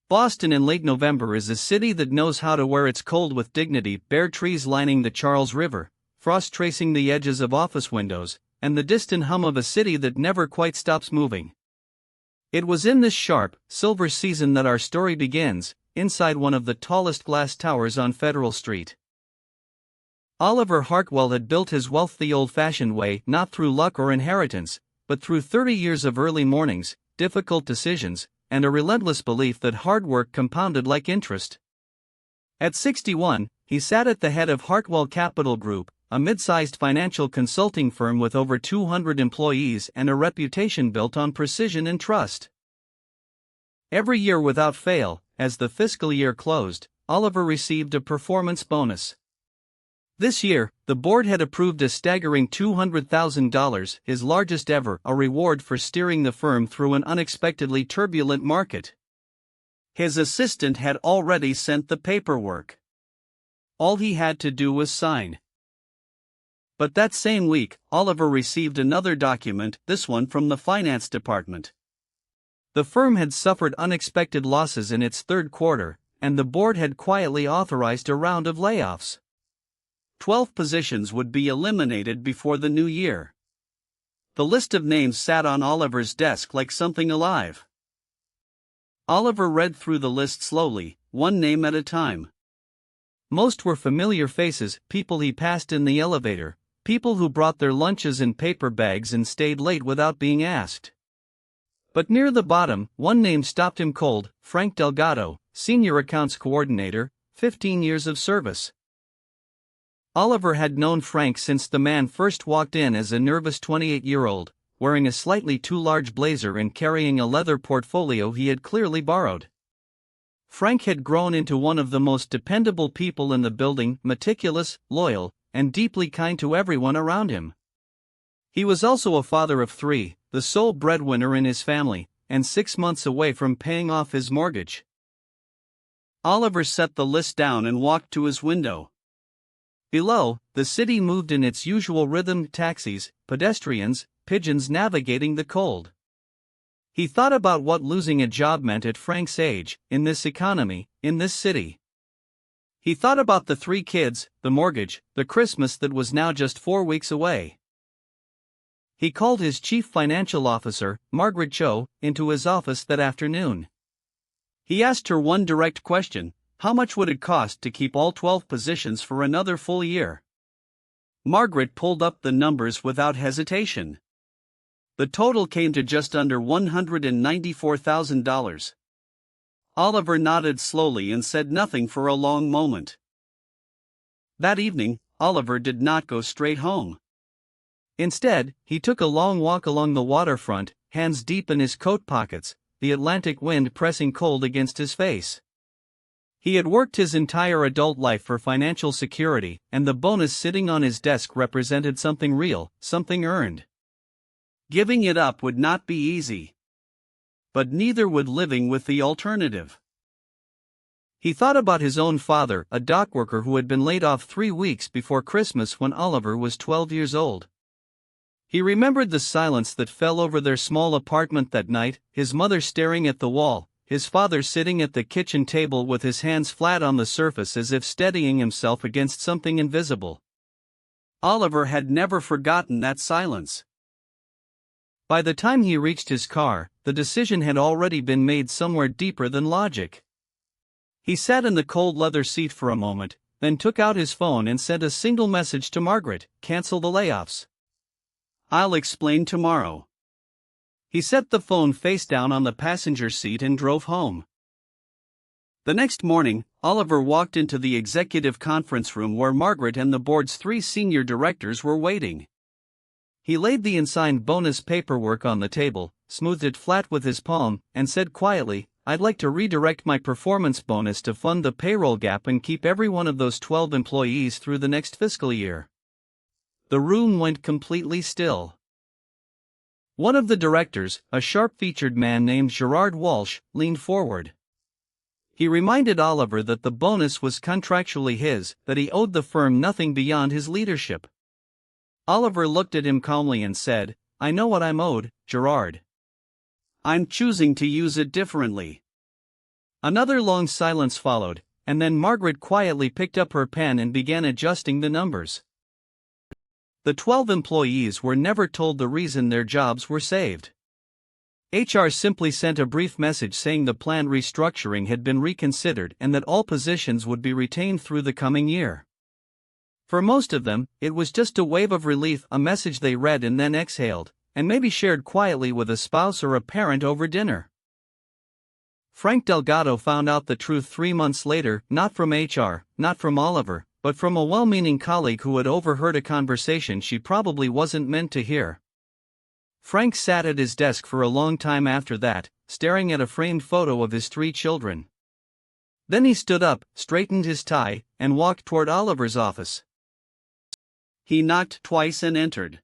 Boston in late November is a city that knows how to wear its cold with dignity. Bare trees lining the Charles River, frost tracing the edges of office windows, and the distant hum of a city that never quite stops moving. It was in this sharp, silver season that our story begins, inside one of the tallest glass towers on Federal Street. Oliver Hartwell had built his wealth the old-fashioned way, not through luck or inheritance, but through 30 years of early mornings, difficult decisions, and a relentless belief that hard work compounded like interest. At 61, he sat at the head of Hartwell Capital Group, a mid-sized financial consulting firm with over 200 employees and a reputation built on precision and trust. Every year without fail, as the fiscal year closed, Oliver received a performance bonus. This year, the board had approved a staggering $200,000, his largest ever, a reward for steering the firm through an unexpectedly turbulent market. His assistant had already sent the paperwork. All he had to do was sign. But that same week, Oliver received another document, this one from the finance department. The firm had suffered unexpected losses in its third quarter, and the board had quietly authorized a round of layoffs. 12 positions would be eliminated before the new year. The list of names sat on Oliver's desk like something alive. Oliver read through the list slowly, one name at a time. Most were familiar faces, people he passed in the elevator, people who brought their lunches in paper bags and stayed late without being asked. But near the bottom, one name stopped him cold: Frank Delgado, Senior Accounts Coordinator, 15 years of service. Oliver had known Frank since the man first walked in as a nervous 28-year-old, wearing a slightly too large blazer and carrying a leather portfolio he had clearly borrowed. Frank had grown into one of the most dependable people in the building, meticulous, loyal, and deeply kind to everyone around him. He was also a father of 3, the sole breadwinner in his family, and 6 months away from paying off his mortgage. Oliver set the list down and walked to his window. Below, the city moved in its usual rhythm: taxis, pedestrians, pigeons navigating the cold. He thought about what losing a job meant at Frank's age, in this economy, in this city. He thought about the 3 kids, the mortgage, the Christmas that was now just 4 weeks away. He called his chief financial officer, Margaret Cho, into his office that afternoon. He asked her one direct question: how much would it cost to keep all 12 positions for another full year? Margaret pulled up the numbers without hesitation. The total came to just under $194,000. Oliver nodded slowly and said nothing for a long moment. That evening, Oliver did not go straight home. Instead, he took a long walk along the waterfront, hands deep in his coat pockets, the Atlantic wind pressing cold against his face. He had worked his entire adult life for financial security, and the bonus sitting on his desk represented something real, something earned. Giving it up would not be easy. But neither would living with the alternative. He thought about his own father, a dock worker who had been laid off 3 weeks before Christmas when Oliver was 12 years old. He remembered the silence that fell over their small apartment that night, his mother staring at the wall, his father sitting at the kitchen table with his hands flat on the surface as if steadying himself against something invisible. Oliver had never forgotten that silence. By the time he reached his car, the decision had already been made somewhere deeper than logic. He sat in the cold leather seat for a moment, then took out his phone and sent a single message to Margaret: cancel the layoffs. I'll explain tomorrow. He set the phone face down on the passenger seat and drove home. The next morning, Oliver walked into the executive conference room where Margaret and the board's 3 senior directors were waiting. He laid the unsigned bonus paperwork on the table, smoothed it flat with his palm, and said quietly, I'd like to redirect my performance bonus to fund the payroll gap and keep every one of those 12 employees through the next fiscal year. The room went completely still. One of the directors, a sharp-featured man named Gerard Walsh, leaned forward. He reminded Oliver that the bonus was contractually his, that he owed the firm nothing beyond his leadership. Oliver looked at him calmly and said, I know what I'm owed, Gerard. I'm choosing to use it differently. Another long silence followed, and then Margaret quietly picked up her pen and began adjusting the numbers. The 12 employees were never told the reason their jobs were saved. HR simply sent a brief message saying the planned restructuring had been reconsidered and that all positions would be retained through the coming year. For most of them, it was just a wave of relief, a message they read and then exhaled, and maybe shared quietly with a spouse or a parent over dinner. Frank Delgado found out the truth 3 months later, not from HR, not from Oliver, but from a well-meaning colleague who had overheard a conversation she probably wasn't meant to hear. Frank sat at his desk for a long time after that, staring at a framed photo of his 3 children. Then he stood up, straightened his tie, and walked toward Oliver's office. He knocked twice and entered.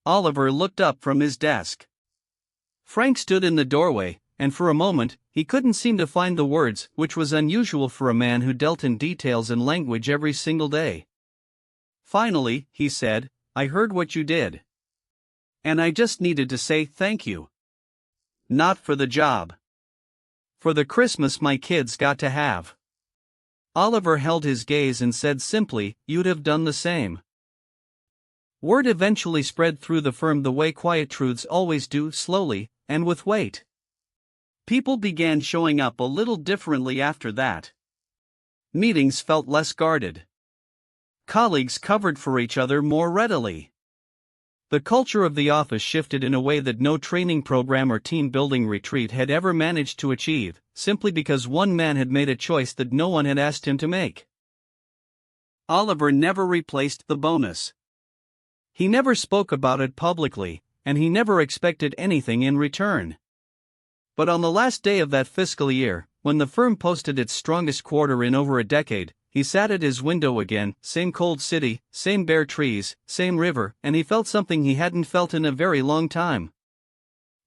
Oliver looked up from his desk. Frank stood in the doorway, and for a moment, he couldn't seem to find the words, which was unusual for a man who dealt in details and language every single day. Finally, he said, "I heard what you did. And I just needed to say thank you. Not for the job. For the Christmas my kids got to have." Oliver held his gaze and said simply, "You'd have done the same." Word eventually spread through the firm the way quiet truths always do, slowly, and with weight. People began showing up a little differently after that. Meetings felt less guarded. Colleagues covered for each other more readily. The culture of the office shifted in a way that no training program or team-building retreat had ever managed to achieve, simply because one man had made a choice that no one had asked him to make. Oliver never replaced the bonus. He never spoke about it publicly, and he never expected anything in return. But on the last day of that fiscal year, when the firm posted its strongest quarter in over a decade, he sat at his window again, same cold city, same bare trees, same river, and he felt something he hadn't felt in a very long time.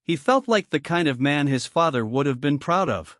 He felt like the kind of man his father would have been proud of.